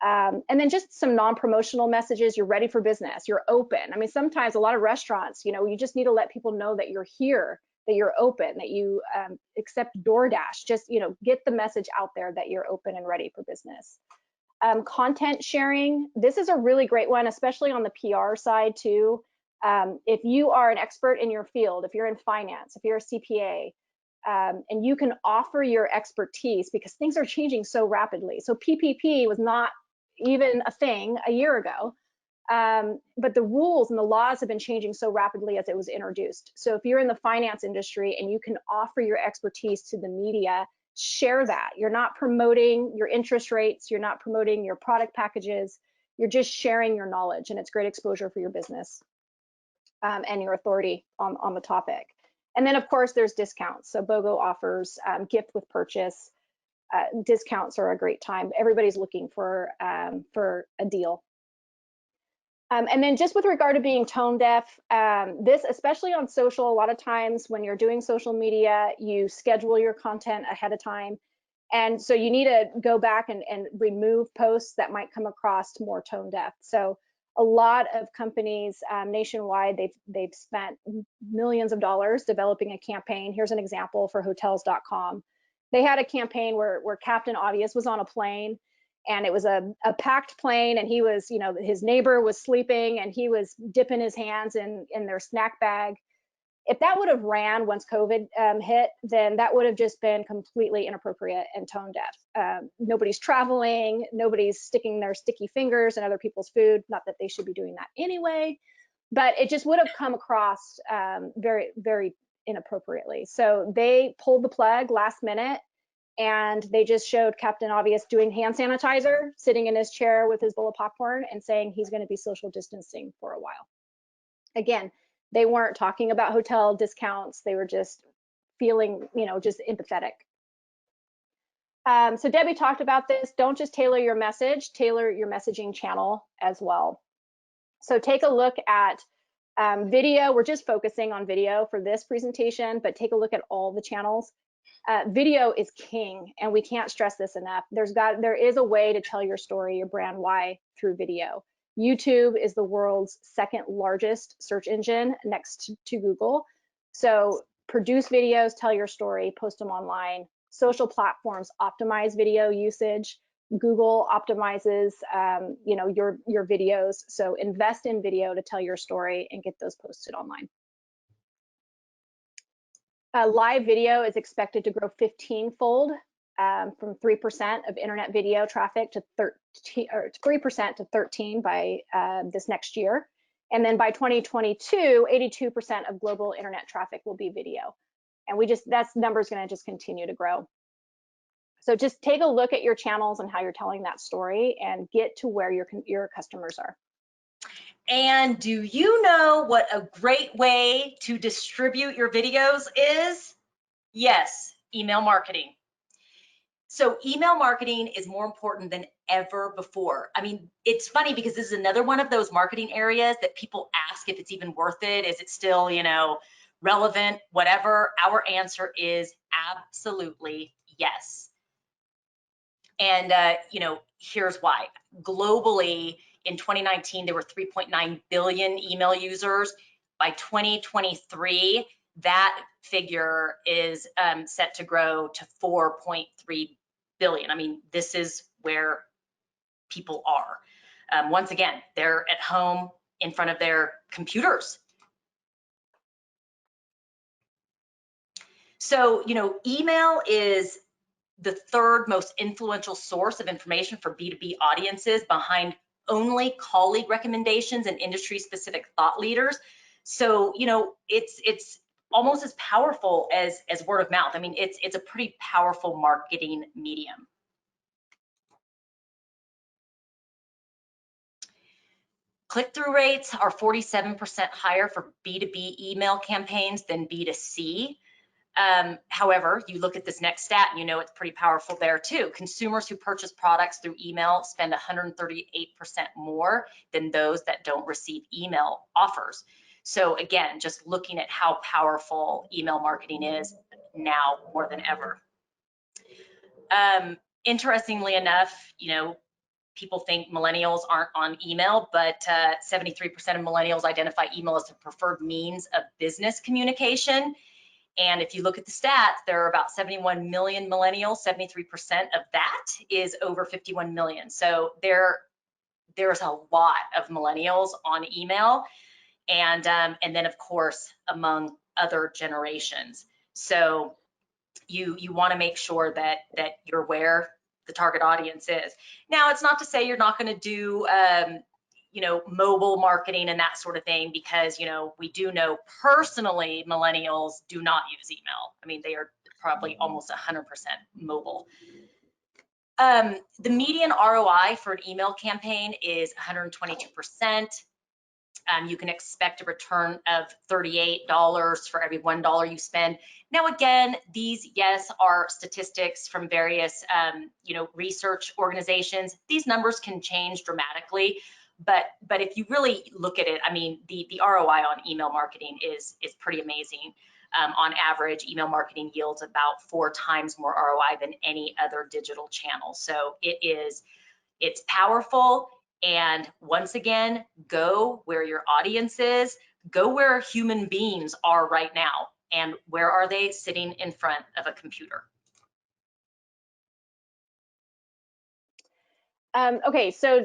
And then just some non-promotional messages. You're ready for business, you're open. I mean, sometimes a lot of restaurants, you know, you just need to let people know that you're here, that you're open, that you accept DoorDash. Just, you know, get the message out there that you're open and ready for business. Content sharing. This is a really great one, especially on the PR side too. If you are an expert in your field, if you're in finance, if you're a CPA, and you can offer your expertise, because things are changing so rapidly. So PPP was not even a thing a year ago. But the rules and the laws have been changing so rapidly as it was introduced. So if you're in the finance industry and you can offer your expertise to the media, share that. You're not promoting your interest rates, you're not promoting your product packages, you're just sharing your knowledge, and it's great exposure for your business and your authority on the topic. And then of course there's discounts. So BOGO offers gift with purchase. Discounts are a great time. Everybody's looking for a deal. And then just with regard to being tone deaf, this, especially on social, a lot of times when you're doing social media, you schedule your content ahead of time. And so you need to go back and remove posts that might come across more tone deaf. So a lot of companies nationwide, they've spent millions of dollars developing a campaign. Here's an example for hotels.com. They had a campaign where Captain Obvious was on a plane, and it was a packed plane, and he was, you know, his neighbor was sleeping and he was dipping his hands in their snack bag. If that would have ran once COVID hit, then that would have just been completely inappropriate and tone deaf. Nobody's traveling, nobody's sticking their sticky fingers in other people's food. Not that they should be doing that anyway, but it just would have come across very, very inappropriately. So they pulled the plug last minute, and they just showed Captain Obvious doing hand sanitizer, sitting in his chair with his bowl of popcorn and saying he's going to be social distancing for a while. Again, they weren't talking about hotel discounts. They were just feeling, you know, just empathetic. So Debbie talked about this. Don't just tailor your message, tailor your messaging channel as well. So take a look at video. We're just focusing on video for this presentation, but take a look at all the channels. Video is king, and we can't stress this enough. There is a way to tell your story, your brand why, through video. YouTube is the world's second largest search engine next to Google. So produce videos, tell your story, post them online. Social platforms optimize video usage. Google optimizes, you know, your videos. So invest in video to tell your story and get those posted online. Live video is expected to grow 15-fold from 3% of internet video traffic to 3% to 13% by this next year. And then by 2022, 82% of global internet traffic will be video. And that number is going to just continue to grow. So just take a look at your channels and how you're telling that story and get to where your customers are. And do you know what a great way to distribute your videos is? Yes, email marketing. So email marketing is more important than ever before. I mean, it's funny because this is another one of those marketing areas that people ask if it's even worth it. Is it still, you know, relevant, whatever? Our answer is absolutely yes. And, you know, here's why. Globally, in 2019, there were 3.9 billion email users. By 2023, that figure is set to grow to 4.3 billion. I mean, this is where people are. Once again, they're at home in front of their computers. So, you know, email is the third most influential source of information for B2B audiences, behind only colleague recommendations and industry-specific thought leaders. So, you know, it's almost as powerful as word of mouth. I mean, it's a pretty powerful marketing medium. Click-through rates are 47% higher for B2B email campaigns than B2C. However, you look at this next stat and you know it's pretty powerful there too. Consumers who purchase products through email spend 138% more than those that don't receive email offers. So again, just looking at how powerful email marketing is now more than ever. Interestingly enough, you know, people think millennials aren't on email, but 73% of millennials identify email as a preferred means of business communication. And if you look at the stats, there are about 71 million millennials. 73% of that is over 51 million. So there's a lot of millennials on email, and then of course among other generations. So you want to make sure that you're where the target audience is. Now, it's not to say you're not going to do mobile marketing and that sort of thing, because, we do know personally millennials do not use email. I mean, they are probably almost 100% mobile. The median ROI for an email campaign is 122%. You can expect a return of $38 for every $1 you spend. Now, again, these, yes, are statistics from various, research organizations. These numbers can change dramatically, but if you really look at it, I mean, the ROI on email marketing is pretty amazing. On average, email marketing yields about 4 times more ROI than any other digital channel. So it's powerful. And once again, go where your audience is, go where human beings are right now. And where are they? Sitting in front of a computer. Okay, so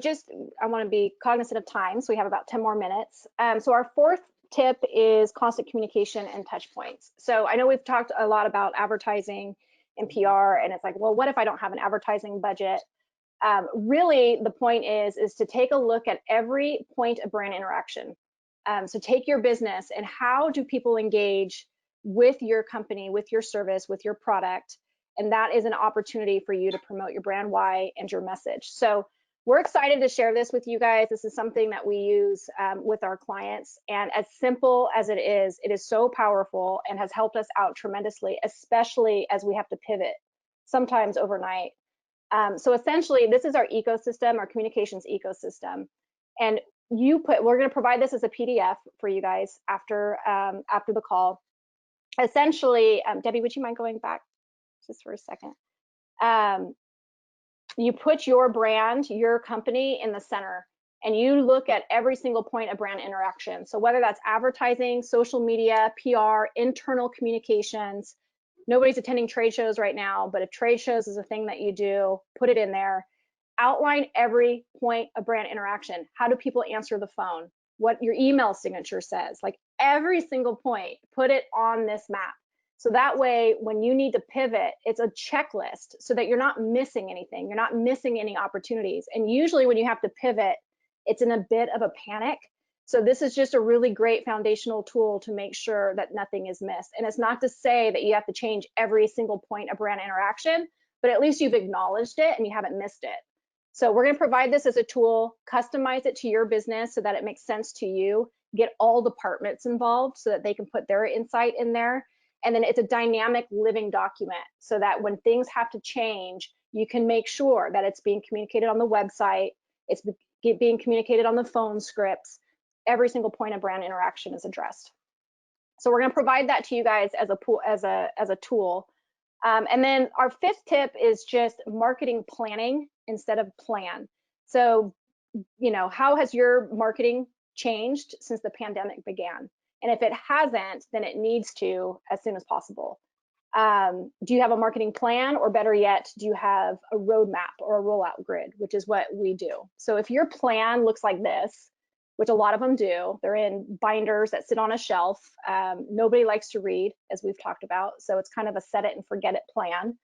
I want to be cognizant of time, so we have about 10 more minutes. So our fourth tip is constant communication and touch points. So I know we've talked a lot about advertising and PR, and it's like, well, what if I don't have an advertising budget? Really, the point is to take a look at every point of brand interaction. So take your business and how do people engage with your company, with your service, with your product, and that is an opportunity for you to promote your brand why and your message. So we're excited to share this with you guys. This is something that we use with our clients, and as simple as it is so powerful and has helped us out tremendously, especially as we have to pivot sometimes overnight. So essentially, this is our ecosystem, our communications ecosystem, and we're going to provide this as a PDF for you guys after the call. Essentially, Debbie, would you mind going back just for a second? You put your brand, your company in the center, and you look at every single point of brand interaction. So whether that's advertising, social media, PR, internal communications. Nobody's attending trade shows right now, but if trade shows is a thing that you do, put it in there. Outline every point of brand interaction. How do people answer the phone? What your email signature says, like every single point, put it on this map. So that way, when you need to pivot, it's a checklist so that you're not missing anything. You're not missing any opportunities. And usually when you have to pivot, it's in a bit of a panic. So this is just a really great foundational tool to make sure that nothing is missed. And it's not to say that you have to change every single point of brand interaction, but at least you've acknowledged it and you haven't missed it. So we're going to provide this as a tool, customize it to your business so that it makes sense to you, get all departments involved so that they can put their insight in there. And then it's a dynamic living document so that when things have to change, you can make sure that it's being communicated on the website, it's being communicated on the phone scripts. Every single point of brand interaction is addressed. So we're going to provide that to you guys as a tool. And then our fifth tip is just marketing planning instead of plan. So, how has your marketing changed since the pandemic began? And if it hasn't, then it needs to as soon as possible. Do you have a marketing plan, or better yet, do you have a roadmap or a rollout grid, which is what we do? So if your plan looks like this, which a lot of them do, they're in binders that sit on a shelf. Nobody likes to read, as we've talked about. So it's kind of a set it and forget it plan.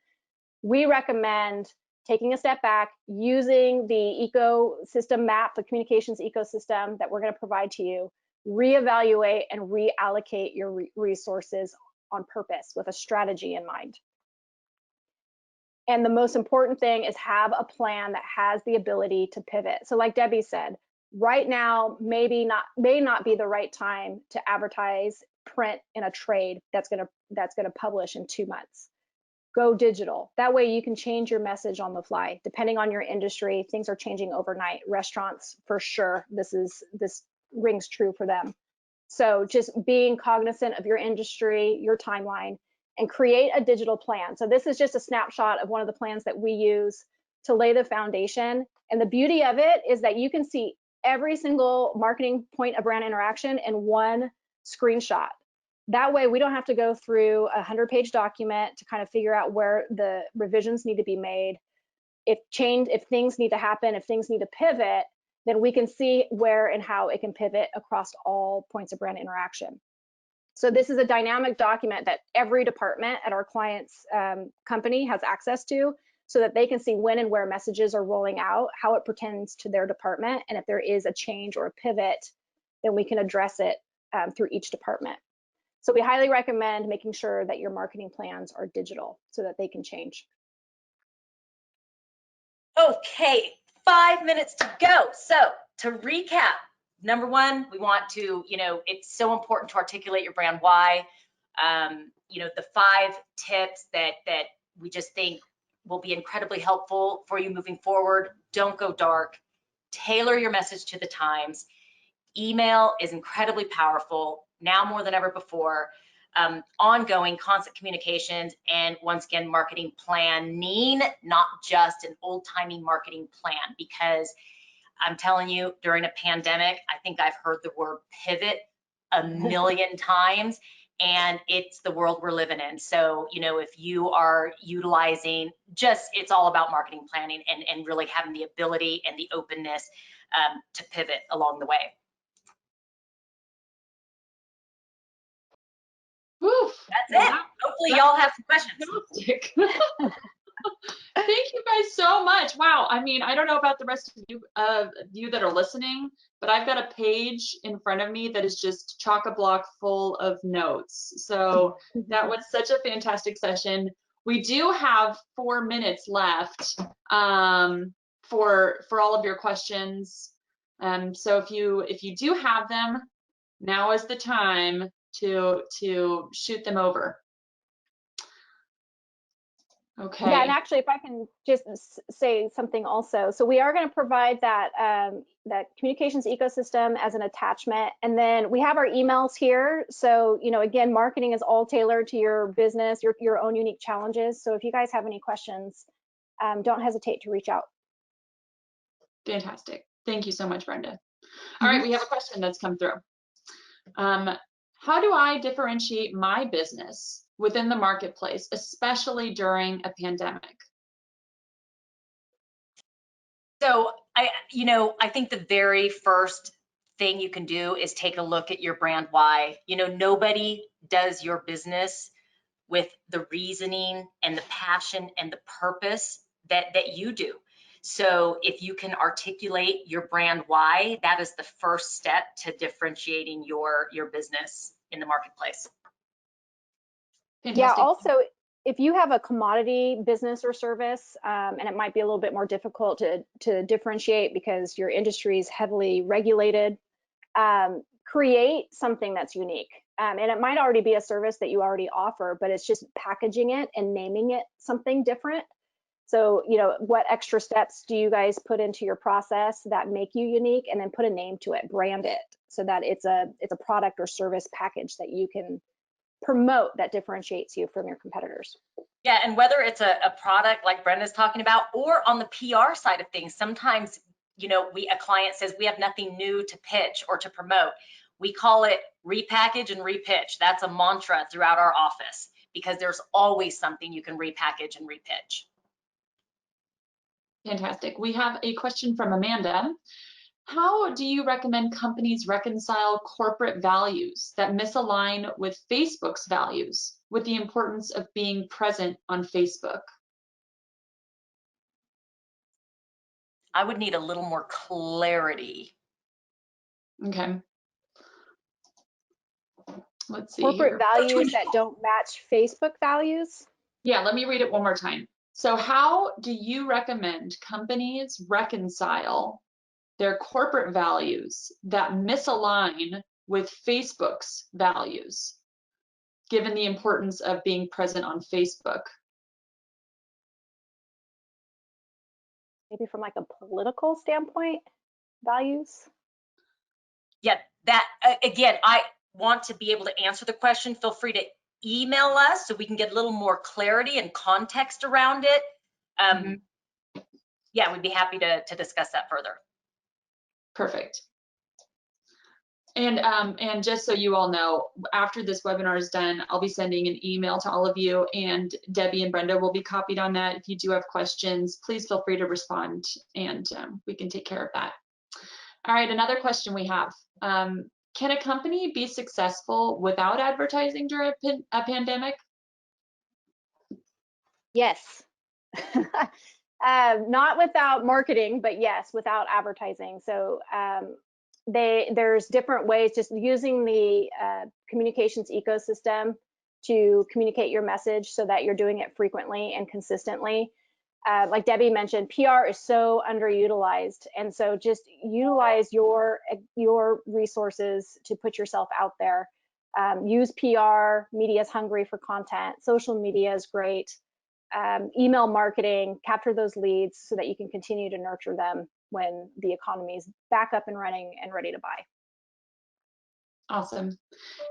We recommend taking a step back, using the ecosystem map, the communications ecosystem that we're going to provide to you, reevaluate and reallocate your resources on purpose with a strategy in mind. And the most important thing is have a plan that has the ability to pivot. So like Debbie said, right now may not be the right time to advertise print in a trade that's going to publish in 2 months. Go digital. That way you can change your message on the fly. Depending on your industry, things are changing overnight. Restaurants, for sure, this rings true for them. So just being cognizant of your industry, your timeline, and create a digital plan. So this is just a snapshot of one of the plans that we use to lay the foundation. And the beauty of it is that you can see every single marketing point of brand interaction in one screenshot. That way we don't have to go through a 100-page document to kind of figure out where the revisions need to be made. If things need to happen, if things need to pivot, then we can see where and how it can pivot across all points of brand interaction. So this is a dynamic document that every department at our client's company has access to. so that they can see when and where messages are rolling out, how it pertains to their department, and if there is a change or a pivot, then we can address it through each department. So we highly recommend making sure that your marketing plans are digital so that they can change. Okay, 5 minutes to go. So to recap, number one, we want to, it's so important to articulate your brand why. The 5 tips that we just think will be incredibly helpful for you moving forward. Don't go dark. Tailor your message to the times. Email is incredibly powerful now more than ever before. Ongoing, constant communications, and once again, marketing planning, not just an old-timey marketing plan, because I'm telling you, during a pandemic, I think I've heard the word pivot a million times, and it's the world we're living in. So, if you are utilizing it's all about marketing planning and really having the ability and the openness to pivot along the way. Oof. That's it. Hopefully y'all have some questions. Fantastic. Thank you guys so much. Wow. I mean, I don't know about the rest of you that are listening, but I've got a page in front of me that is just chock-a-block full of notes. So that was such a fantastic session. We do have 4 minutes left for all of your questions. So if you do have them, now is the time to shoot them over. Okay. Yeah, and actually, if I can just say something also. So we are going to provide that that communications ecosystem as an attachment, and then we have our emails here. So again, marketing is all tailored to your business, your own unique challenges. So if you guys have any questions, don't hesitate to reach out. Fantastic. Thank you so much, Brenda. All right, we have a question that's come through. How do I differentiate my business within the marketplace, especially during a pandemic? So I think the very first thing you can do is take a look at your brand why. Nobody does your business with the reasoning and the passion and the purpose that you do. So if you can articulate your brand why, that is the first step to differentiating your business in the marketplace. Fantastic. Yeah, also, if you have a commodity business or service, and it might be a little bit more difficult to differentiate because your industry is heavily regulated, create something that's unique. And it might already be a service that you already offer, but it's just packaging it and naming it something different. So, what extra steps do you guys put into your process that make you unique, and then put a name to it, brand it, so that it's a product or service package that you can promote that differentiates you from your competitors. Yeah, and whether it's a product like Brenda's talking about, or on the PR side of things, sometimes, a client says we have nothing new to pitch or to promote. We call it repackage and repitch. That's a mantra throughout our office, because there's always something you can repackage and repitch. Fantastic. We have a question from Amanda. How do you recommend companies reconcile corporate values that misalign with Facebook's values with the importance of being present on Facebook? I would need a little more clarity. Okay. Let's see. Corporate here. values that don't match Facebook values? Yeah, let me read it one more time. So how do you recommend companies reconcile their corporate values that misalign with Facebook's values, given the importance of being present on Facebook? Maybe from like a political standpoint, values? Yeah, that again, I want to be able to answer the question. Feel free to email us so we can get a little more clarity and context around it. Yeah, we'd be happy to discuss that further. Perfect. And just so you all know, after this webinar is done, I'll be sending an email to all of you, and Debbie and Brenda will be copied on that. If you do have questions, please feel free to respond, and we can take care of that. All right, another question we have. Can a company be successful without advertising during a pandemic? Yes. Not without marketing, but yes, without advertising. So there's different ways, just using the communications ecosystem to communicate your message so that you're doing it frequently and consistently. Like Debbie mentioned, PR is so underutilized, and so just utilize your resources to put yourself out there. Use PR. Media is hungry for content. Social media is great. Email marketing, capture those leads so that you can continue to nurture them when the economy is back up and running and ready to buy. Awesome.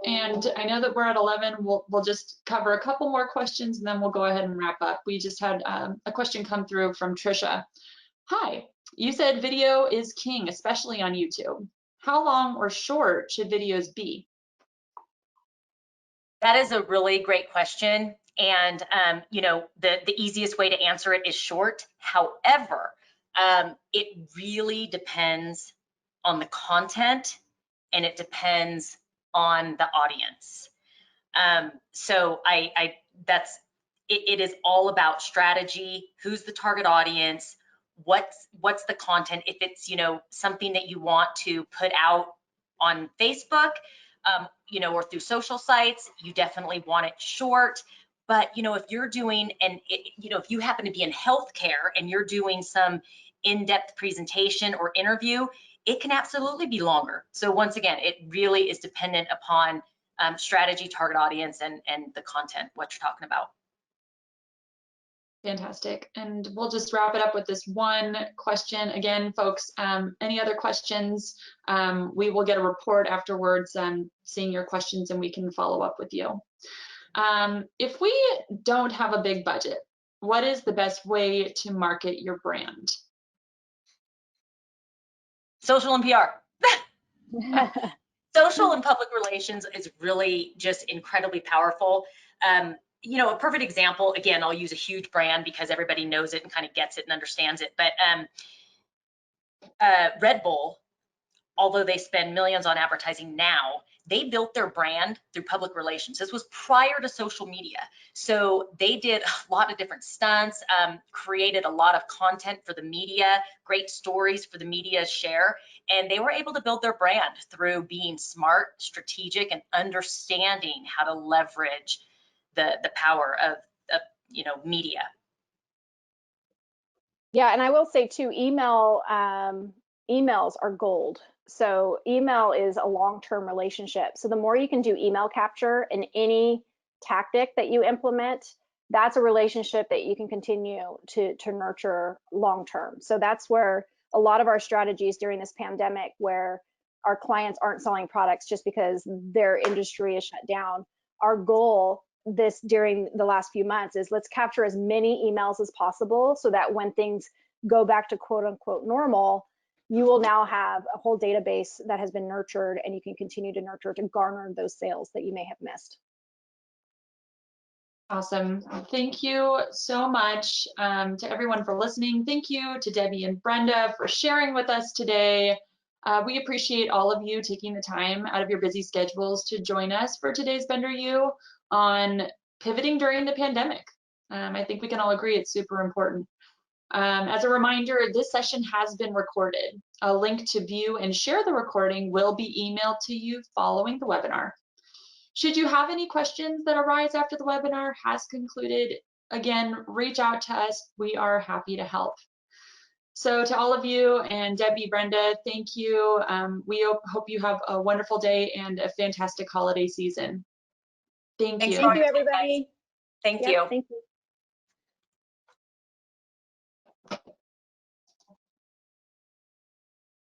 And I know that we're at 11. We'll just cover a couple more questions and then we'll go ahead and wrap up. We just had a question come through from Trisha. Hi, you said video is king, especially on YouTube. How long or short should videos be? That is a really great question. And, you know, the easiest way to answer it is short. However, it really depends on the content and it depends on the audience. So it is all about strategy. Who's the target audience? What's the content? If it's, you know, something that you want to put out on Facebook, you know, or through social sites, you definitely want it short. But, you know, if you're doing, you know, if you happen to be in healthcare and you're doing some in-depth presentation or interview, it can absolutely be longer. So once again, it really is dependent upon strategy, target audience, and the content, what you're talking about. Fantastic. And we'll just wrap it up with this one question. Again, folks, any other questions? We will get a report afterwards seeing your questions and we can follow up with you. If we don't have a big budget, what is the best way to market your brand? Social and PR. Social and public relations is really just incredibly powerful. You know, a perfect example, again, I'll use a huge brand because everybody knows it and kind of gets it and understands it, but Red Bull, although they spend millions on advertising now, they built their brand through public relations. This was prior to social media. So they did a lot of different stunts, created a lot of content for the media, great stories for the media to share. And they were able to build their brand through being smart, strategic, and understanding how to leverage the power of you know, media. Yeah, and I will say too, emails are gold. So email is a long-term relationship. So the more you can do email capture in any tactic that you implement, that's a relationship that you can continue to nurture long-term. So that's where a lot of our strategies during this pandemic, where our clients aren't selling products just because their industry is shut down. Our goal during the last few months is let's capture as many emails as possible so that when things go back to quote unquote normal, you will now have a whole database that has been nurtured and you can continue to nurture to garner those sales that you may have missed. Awesome. Thank you so much to everyone for listening. Thank you to Debbie and Brenda for sharing with us today. We appreciate all of you taking the time out of your busy schedules to join us for today's Bender U on pivoting during the pandemic. I think we can all agree it's super important. As a reminder, this session has been recorded. A link to view and share the recording will be emailed to you following the webinar. Should you have any questions that arise after the webinar has concluded, again, reach out to us. We are happy to help. So to all of you and Debbie, Brenda, thank you. We hope you have a wonderful day and a fantastic holiday season. Thank you. Thank you, everybody. Thank you. Thank you.